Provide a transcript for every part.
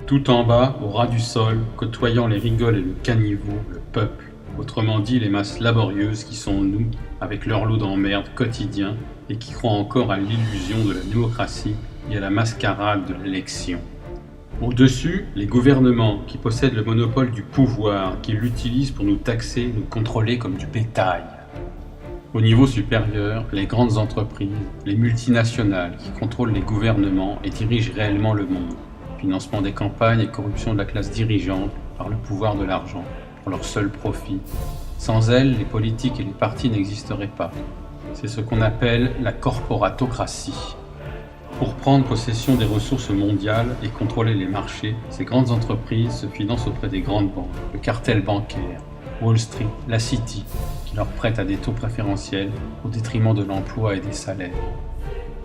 Tout en bas, au ras du sol, côtoyant les rigoles et le caniveau, le peuple, autrement dit les masses laborieuses qui sont nous, avec leur lot d'emmerdes quotidiens et qui croient encore à l'illusion de la démocratie et à la mascarade de l'élection. Au-dessus, les gouvernements qui possèdent le monopole du pouvoir, qui l'utilisent pour nous taxer, nous contrôler comme du bétail. Au niveau supérieur, les grandes entreprises, les multinationales qui contrôlent les gouvernements et dirigent réellement le monde. Financement des campagnes et corruption de la classe dirigeante par le pouvoir de l'argent, pour leur seul profit. Sans elles, les politiques et les partis n'existeraient pas. C'est ce qu'on appelle la corporatocratie. Pour prendre possession des ressources mondiales et contrôler les marchés, ces grandes entreprises se financent auprès des grandes banques, le cartel bancaire, Wall Street, la City, qui leur prête à des taux préférentiels au détriment de l'emploi et des salaires.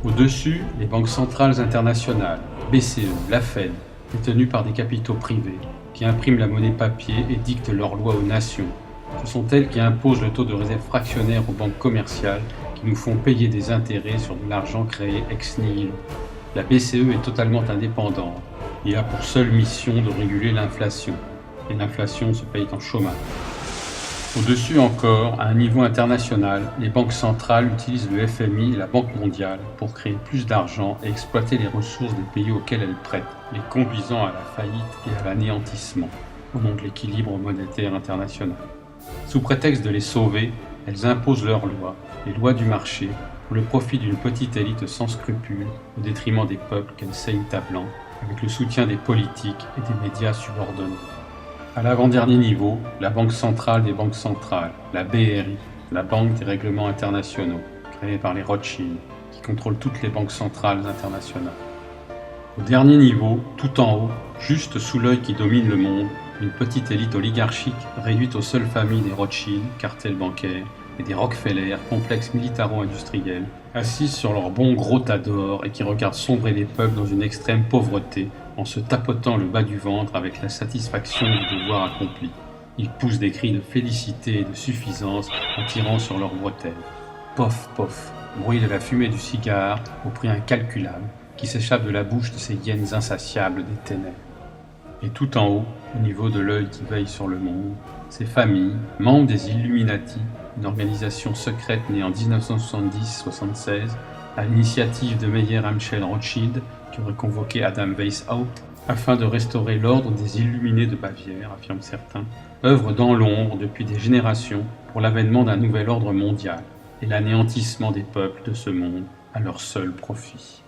Au-dessus, les banques centrales internationales, BCE, la Fed, détenues par des capitaux privés, qui impriment la monnaie papier et dictent leurs lois aux nations. Ce sont elles qui imposent le taux de réserve fractionnaire aux banques commerciales qui nous font payer des intérêts sur de l'argent créé ex nihilo. La BCE est totalement indépendante et a pour seule mission de réguler l'inflation. Et l'inflation se paye en chômage. Au-dessus encore, à un niveau international, les banques centrales utilisent le FMI et la Banque mondiale pour créer plus d'argent et exploiter les ressources des pays auxquels elles prêtent, les conduisant à la faillite et à l'anéantissement, au nom de l'équilibre monétaire international. Sous prétexte de les sauver, elles imposent leurs lois, les lois du marché, pour le profit d'une petite élite sans scrupules, au détriment des peuples qu'elles saignent à blanc, avec le soutien des politiques et des médias subordonnés. À l'avant-dernier niveau, la Banque centrale des banques centrales, la BRI, la Banque des règlements internationaux, créée par les Rothschild, qui contrôle toutes les banques centrales internationales. Au dernier niveau, tout en haut, juste sous l'œil qui domine le monde, une petite élite oligarchique réduite aux seules familles des Rothschild, cartel bancaire, et des Rockefeller, complexe militaro-industriel, assises sur leur bon gros tas d'or et qui regardent sombrer les peuples dans une extrême pauvreté en se tapotant le bas du ventre avec la satisfaction du devoir accompli. Ils poussent des cris de félicité et de suffisance en tirant sur leurs bretelles. Pof, pof, bruit de la fumée du cigare au prix incalculable qui s'échappe de la bouche de ces hyènes insatiables des ténèbres. Et tout en haut, au niveau de l'œil qui veille sur le monde, ces familles, membres des Illuminati, une organisation secrète née en 1970-76 à l'initiative de Meyer Amschel Rothschild, qui aurait convoqué Adam Weishaupt afin de restaurer l'ordre des Illuminés de Bavière, affirment certains, œuvrent dans l'ombre depuis des générations pour l'avènement d'un nouvel ordre mondial et l'anéantissement des peuples de ce monde à leur seul profit.